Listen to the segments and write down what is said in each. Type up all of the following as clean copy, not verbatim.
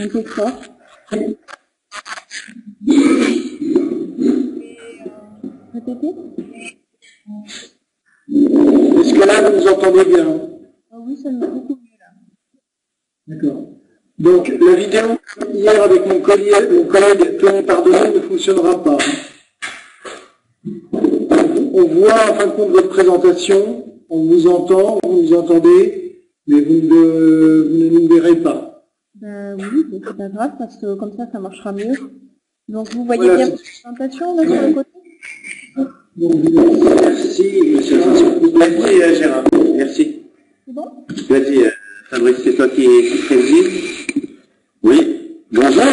montez fort. Répétez. Est-ce que là, vous nous entendez bien? Oui, ça me va beaucoup mieux là. D'accord. Donc, la vidéo hier avec mon collègue Tony Pardonnet ne fonctionnera pas. On voit en fin de compte votre présentation, on vous entend, vous nous entendez, mais vous ne nous verrez pas. Ben oui, c'est pas grave parce que comme ça marchera mieux. Donc vous voyez Voilà, bien votre présentation là sur le côté? Donc, merci, monsieur Vas-y, Gérard. Merci. C'est bon? Vas-y, Fabrice, c'est toi qui préside. Oui. Bonjour.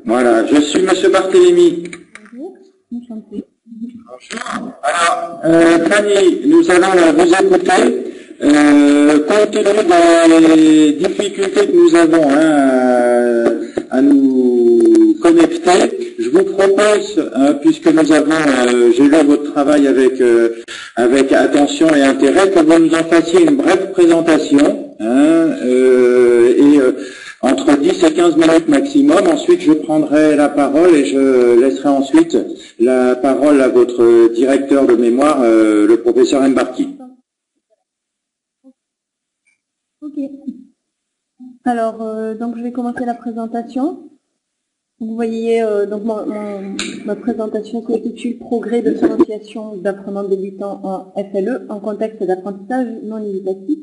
Voilà, je suis monsieur Barthélémy. Bonjour, enchanté. Bonjour. Alors, Fanny, nous allons vous écouter. Compte tenu des difficultés que nous avons à nous connecter, je vous propose, puisque nous avons, j'ai lu votre travail avec attention et intérêt, que vous nous en fassiez une brève présentation, entre 10 et 15 minutes maximum. Ensuite, je prendrai la parole et je laisserai ensuite la parole à votre directeur de mémoire, le professeur Mbarki. Ok. Alors, donc je vais commencer la présentation. Vous voyez, donc ma présentation s'intitule Progrès de prononciation d'apprenants débutants en FLE en contexte d'apprentissage non imitatif.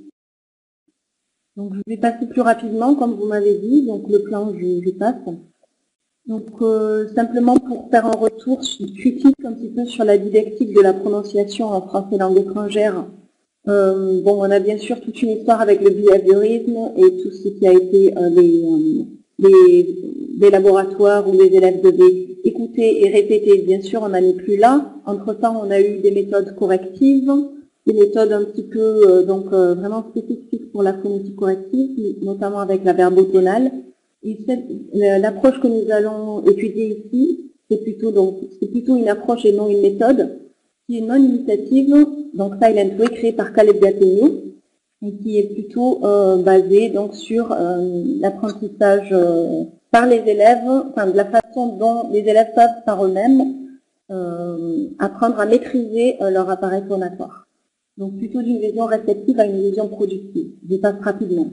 Donc je vais passer plus rapidement, comme vous m'avez dit, donc le plan je passe. Donc simplement pour faire un retour critique un petit peu sur la didactique de la prononciation en français langue étrangère. Bon, on a bien sûr toute une histoire avec le behaviorisme et tout ce qui a été des laboratoires où les élèves devaient écouter et répéter. Bien sûr, on n'en est plus là. Entre-temps, on a eu des méthodes correctives, des méthodes un petit peu vraiment spécifiques pour la phonétique corrective, notamment avec la verbotonale. Et l'approche que nous allons étudier ici, c'est plutôt une approche et non une méthode, qui est non imitative, donc Silent Way, créée par Caleb Gattegno, et qui est plutôt basée donc sur l'apprentissage par les élèves, enfin de la façon dont les élèves peuvent par eux-mêmes apprendre à maîtriser leur appareil phonatoire. Donc plutôt d'une vision réceptive à une vision productive. Je passe rapidement.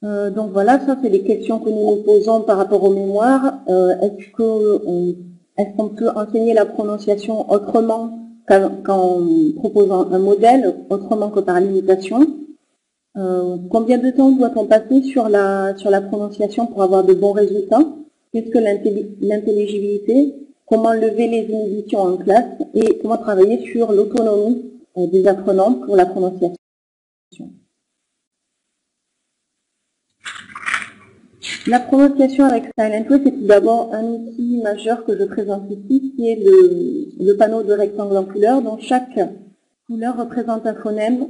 Donc voilà, ça c'est les questions que nous nous posons par rapport aux mémoires. Est-ce qu'on peut enseigner la prononciation autrement qu'en proposant un modèle, autrement que par l'imitation? Combien de temps doit-on passer sur la prononciation pour avoir de bons résultats? Qu'est-ce que l'intelligibilité? Comment lever les inhibitions en classe? Et comment travailler sur l'autonomie des apprenants pour la prononciation? La prononciation avec Silent Way, c'est tout d'abord un outil majeur que je présente ici, qui est le panneau de rectangle en couleur, dont chaque couleur représente un phonème,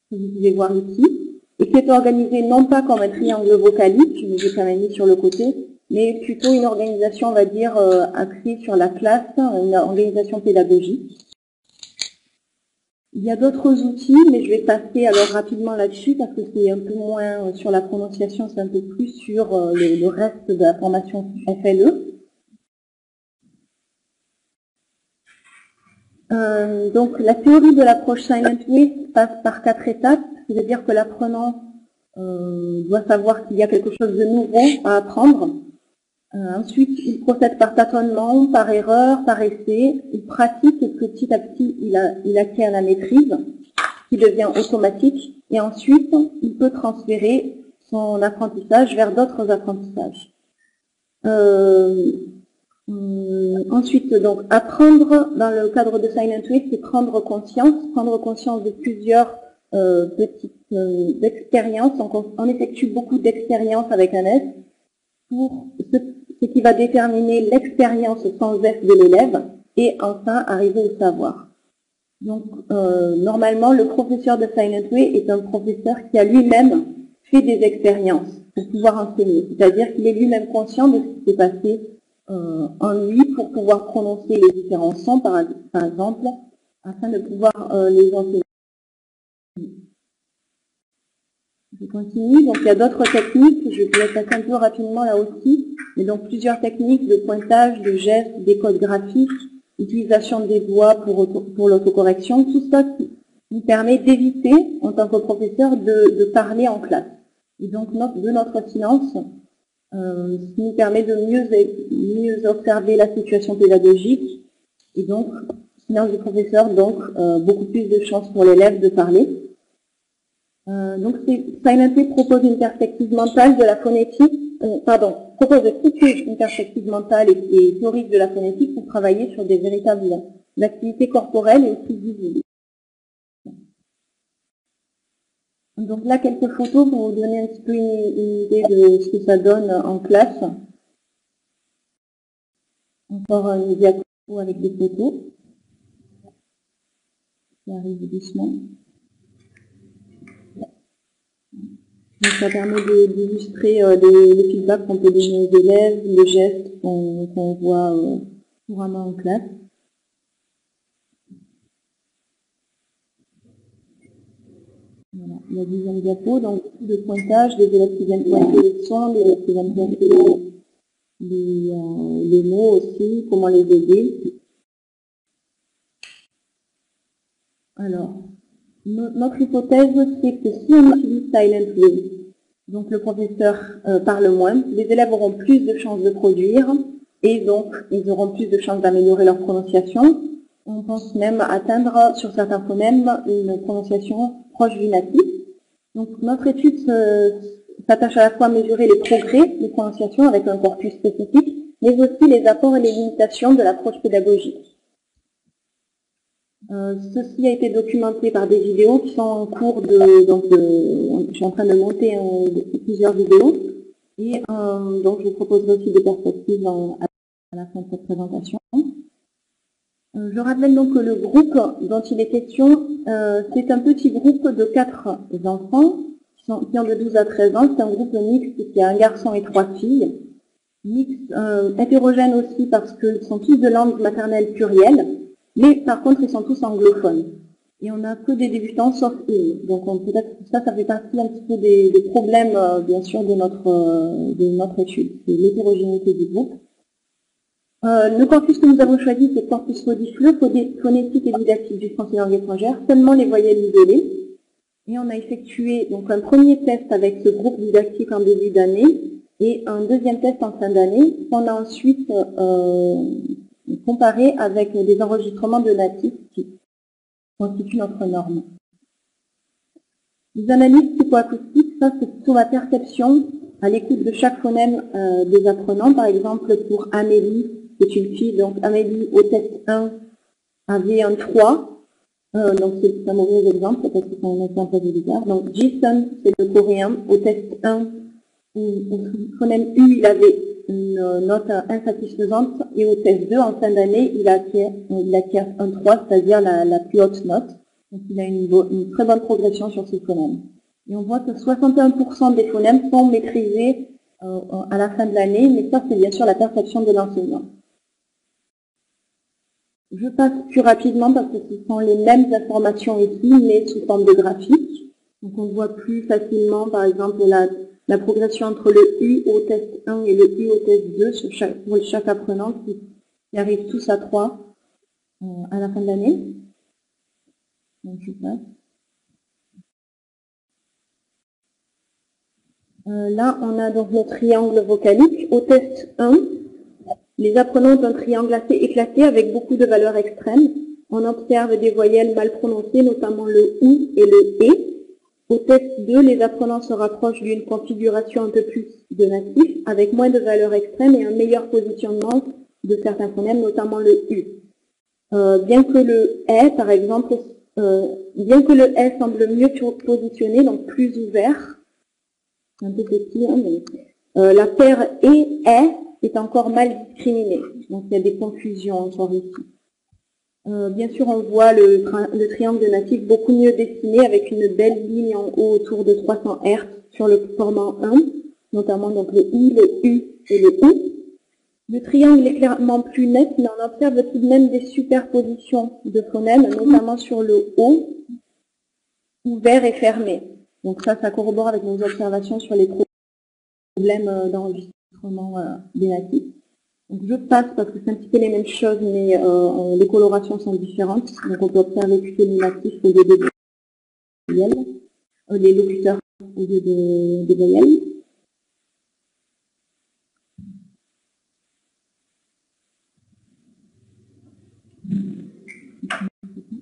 que vous pouvez voir ici, et qui est organisé non pas comme un triangle vocalique, je vous ai quand même mis sur le côté, mais plutôt une organisation, on va dire, axée sur la classe, une organisation pédagogique. Il y a d'autres outils, mais je vais passer alors rapidement là-dessus parce que c'est un peu moins sur la prononciation, c'est un peu plus sur le reste de la formation FLE. Donc la théorie de l'approche Silent Way passe par 4 étapes, c'est-à-dire que l'apprenant doit savoir qu'il y a quelque chose de nouveau à apprendre. Ensuite, il procède par tâtonnement, par erreur, par essai. Il pratique et petit à petit, il acquiert la maîtrise, qui devient automatique. Et ensuite, il peut transférer son apprentissage vers d'autres apprentissages. Ensuite, donc, apprendre dans le cadre de Silent Way, c'est prendre conscience de plusieurs petites expériences. Donc, on effectue beaucoup d'expériences avec un S pour ce qui va déterminer l'expérience sans S de l'élève et enfin arriver au savoir. Donc normalement le professeur de Silent Way est un professeur qui a lui-même fait des expériences pour pouvoir enseigner, c'est-à-dire qu'il est lui-même conscient de ce qui s'est passé en lui pour pouvoir prononcer les différents sons par exemple afin de pouvoir les enseigner. Je continue. Donc il y a d'autres techniques, je vais passer un peu rapidement là aussi, mais donc plusieurs techniques de pointage, de gestes, des codes graphiques, utilisation des voix pour l'autocorrection, tout ça nous permet d'éviter, en tant que professeur, de parler en classe. Et donc de notre silence, ce qui nous permet de mieux observer la situation pédagogique, et donc, silence du professeur, donc beaucoup plus de chances pour l'élève de parler. Donc SilentP propose une perspective mentale de la phonétique, propose de situer une perspective mentale et théorique de la phonétique pour travailler sur des véritables activités corporelles et aussi visibles. Donc là, quelques photos pour vous donner un petit peu une idée de ce que ça donne en classe. Encore une diapo avec des photos. Ça arrive doucement. Donc ça permet d'illustrer les feedbacks qu'on peut donner aux élèves, les gestes qu'on voit couramment en classe. Voilà, la deuxième diapo, donc beaucoup de pointage, des élèves qui viennent pointer les sons, des élèves qui viennent pointer les mots aussi, comment les aider. Alors, notre hypothèse, c'est que si on utilise SilentP, donc le professeur parle moins, les élèves auront plus de chances de produire, et donc ils auront plus de chances d'améliorer leur prononciation. On pense même atteindre, sur certains phonèmes, une prononciation proche du natif. Donc notre étude s'attache à la fois à mesurer les progrès de prononciation avec un corpus spécifique, mais aussi les apports et les limitations de l'approche pédagogique. Ceci a été documenté par des vidéos qui sont en cours je suis en train de monter plusieurs vidéos, et donc je vous proposerai aussi des perspectives à la fin de cette présentation. Je rappelle donc que le groupe dont il est question, c'est un petit groupe de 4 enfants qui ont de 12 à 13 ans. C'est un groupe mixte qui a un garçon et 3 filles. Mixte, hétérogène aussi parce qu'ils sont tous de langue maternelle plurielle, mais par contre ils sont tous anglophones. Et on n'a que des débutants sauf une. Donc peut-être que ça fait partie un petit peu des problèmes, bien sûr, de notre étude. C'est l'hétérogénéité du groupe. Le corpus que nous avons choisi, c'est le corpus Modifleu, phonétique et didactique du français langue étrangère, seulement les voyelles isolées. Et on a effectué donc un premier test avec ce groupe didactique en début d'année et un deuxième test en fin d'année, qu'on a ensuite comparé avec des enregistrements de natifs qui constituent notre norme. Les analyses psychoacoustiques, ça c'est plutôt la perception à l'écoute de chaque phonème des apprenants. Par exemple, pour Amélie, c'est une fille, donc Amélie au test 1 avait un 3, donc c'est un mauvais exemple parce que c'est un exemple bizarre. Donc Jason, c'est le coréen, au test 1, au phonème U, il avait une note insatisfaisante, et au test 2, en fin d'année, il acquiert un 3, c'est-à-dire la plus haute note. Donc il a une très bonne progression sur ce phonème. Et on voit que 61% des phonèmes sont maîtrisés à la fin de l'année, mais ça c'est bien sûr la perception de l'enseignant. Je passe plus rapidement parce que ce sont les mêmes informations ici, mais sous forme de graphique. Donc on voit plus facilement, par exemple, la progression entre le U au test 1 et le U au test 2 pour chaque apprenant qui arrive tous à 3 à la fin de l'année. Donc je passe. Là, on a donc le triangle vocalique. Au test 1, les apprenants ont un triangle assez éclaté avec beaucoup de valeurs extrêmes. On observe des voyelles mal prononcées, notamment le OU et le E. Au test 2, les apprenants se rapprochent d'une configuration un peu plus de natif, avec moins de valeurs extrêmes et un meilleur positionnement de certains phonèmes, notamment le U. Bien que le E, par exemple, semble mieux positionné, donc plus ouvert, un peu petit, hein, mais la paire E est encore mal discriminée. Donc il y a des confusions encore ici. Bien sûr, on voit le triangle natif beaucoup mieux dessiné avec une belle ligne en haut autour de 300 Hz sur le formant 1, notamment donc le I, le U et le OU. Le triangle est clairement plus net, mais on observe tout de même des superpositions de phonèmes, notamment sur le O, ouvert et fermé. Donc ça corrobore avec nos observations sur les problèmes d'enregistrement des natifs. Donc je passe parce que c'est un petit peu les mêmes choses, mais les colorations sont différentes. Donc on peut observer plutôt les natifs au lieu des voyelles, les locuteurs au lieu des voyelles.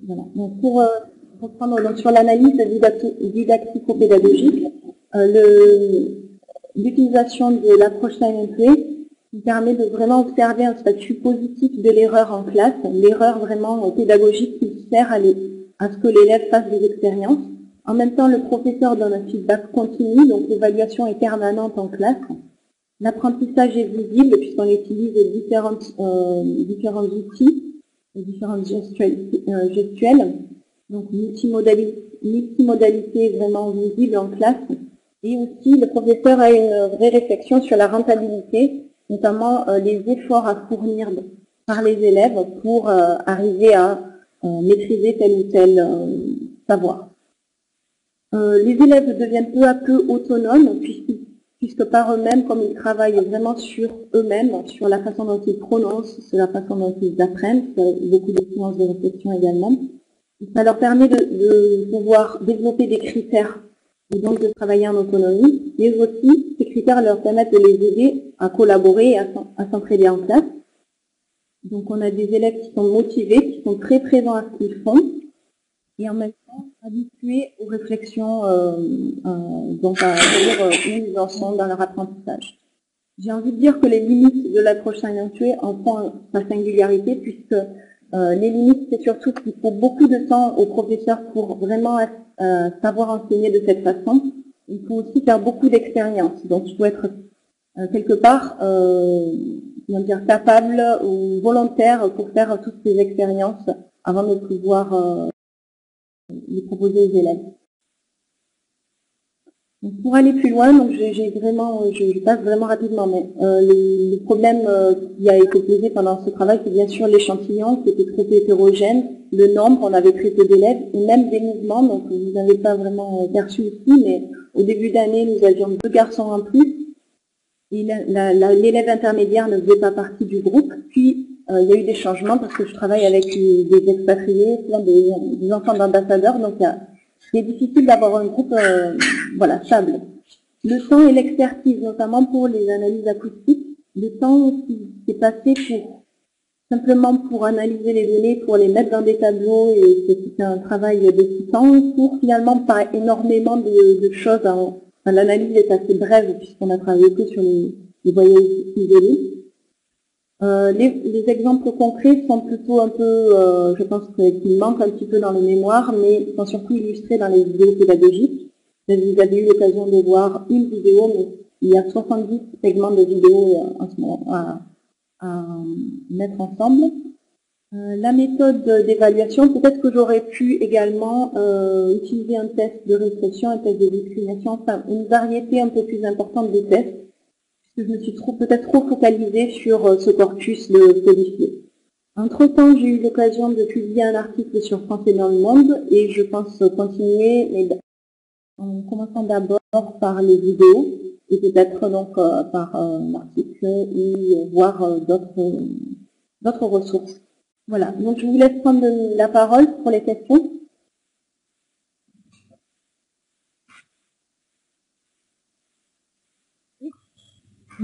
Voilà. Donc pour reprendre donc, sur l'analyse didactico-pédagogique, l'utilisation de l'approche Sign and Play qui permet de vraiment observer un statut positif de l'erreur en classe, l'erreur vraiment pédagogique qui sert à ce que l'élève fasse des expériences. En même temps, le professeur donne un feedback continu, donc l'évaluation est permanente en classe. L'apprentissage est visible puisqu'on utilise différents outils, différentes gestuelles, donc multimodalité vraiment visible en classe. Et aussi, le professeur a une vraie réflexion sur la rentabilité, notamment les efforts à fournir par les élèves pour arriver à maîtriser tel ou tel savoir. Les élèves deviennent peu à peu autonomes, puisque par eux-mêmes, comme ils travaillent vraiment sur eux-mêmes, sur la façon dont ils prononcent, sur la façon dont ils apprennent, beaucoup de séances de réflexion également, ça leur permet de pouvoir développer des critères et donc de travailler en autonomie, mais aussi ces critères leur permettent de les aider à collaborer et à s'entraider en classe. Donc on a des élèves qui sont motivés, qui sont très présents à ce qu'ils font, et en même temps habitués aux réflexions, donc à dire où ils en sont dans leur apprentissage. J'ai envie de dire que les limites de l'approche Sign and Play en font sa singularité, puisque les limites, c'est surtout qu'il faut beaucoup de temps aux professeurs pour vraiment savoir enseigner de cette façon. Il faut aussi faire beaucoup d'expériences. Donc, il faut être quelque part capable ou volontaire pour faire toutes ces expériences avant de pouvoir les proposer aux élèves. Donc, pour aller plus loin, donc je passe vraiment rapidement, mais le problème qui a été posé pendant ce travail, c'est bien sûr l'échantillon qui était trop hétérogène, le nombre, on avait très peu d'élèves, et même des mouvements, donc vous n'avez pas vraiment perçu ici, mais au début d'année, nous avions 2 garçons en plus, et l'élève intermédiaire ne faisait pas partie du groupe, puis il y a eu des changements parce que je travaille avec des expatriés, des enfants d'ambassadeurs, donc c'est difficile d'avoir un groupe stable. Le temps et l'expertise, notamment pour les analyses acoustiques, le temps qui s'est passé simplement pour analyser les données, pour les mettre dans des tableaux, et c'était un travail de titan, pour finalement pas énormément de choses. L'analyse est assez brève puisqu'on a travaillé que sur les voyages isolés. Les exemples concrets sont plutôt un peu, je pense qu'ils manquent un petit peu dans le mémoire, mais sont surtout illustrés dans les vidéos pédagogiques. Vous avez eu l'occasion de voir une vidéo, mais il y a 70 segments de vidéos en ce moment à mettre ensemble. La méthode d'évaluation, peut-être que j'aurais pu également utiliser un test de réflexion, un test de discrimination, enfin une variété un peu plus importante de tests. Je me suis peut-être trop focalisée sur ce corpus de codifié. Entre-temps, j'ai eu l'occasion de publier un article sur Français dans le monde et je pense continuer en commençant d'abord par les vidéos et peut-être donc par l'article et voir d'autres ressources. Voilà, donc je vous laisse prendre la parole pour les questions.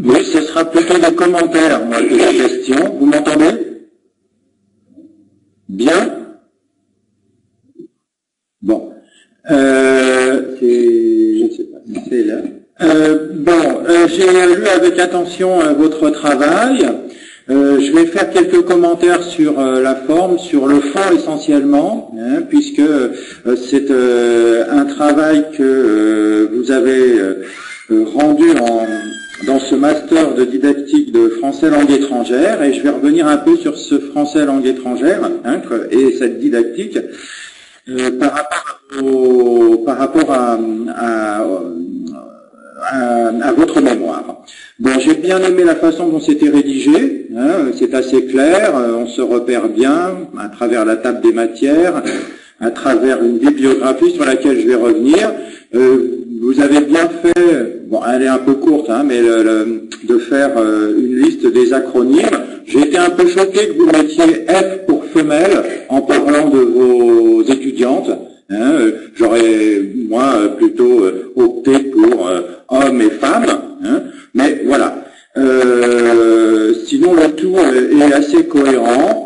Oui, ce sera plutôt des commentaires, moi, que des questions. Vous m'entendez? Bien? Bon. Je ne sais pas si c'est là. J'ai lu avec attention votre travail. Je vais faire quelques commentaires sur la forme, sur le fond essentiellement, puisque c'est un travail que vous avez rendu dans ce master de didactique de français langue étrangère, et je vais revenir un peu sur ce français langue étrangère et cette didactique par rapport à votre mémoire. Bon, j'ai bien aimé la façon dont c'était rédigé, c'est assez clair, on se repère bien à travers la table des matières, à travers une bibliographie sur laquelle je vais revenir. Vous avez bien fait, bon, elle est un peu courte, hein, mais de faire une liste des acronymes. J'ai été un peu choqué que vous mettiez F pour femelle en parlant de vos étudiantes. Hein, j'aurais, moi, plutôt opté pour hommes et femmes. Hein, mais voilà. Sinon, le tout est assez cohérent.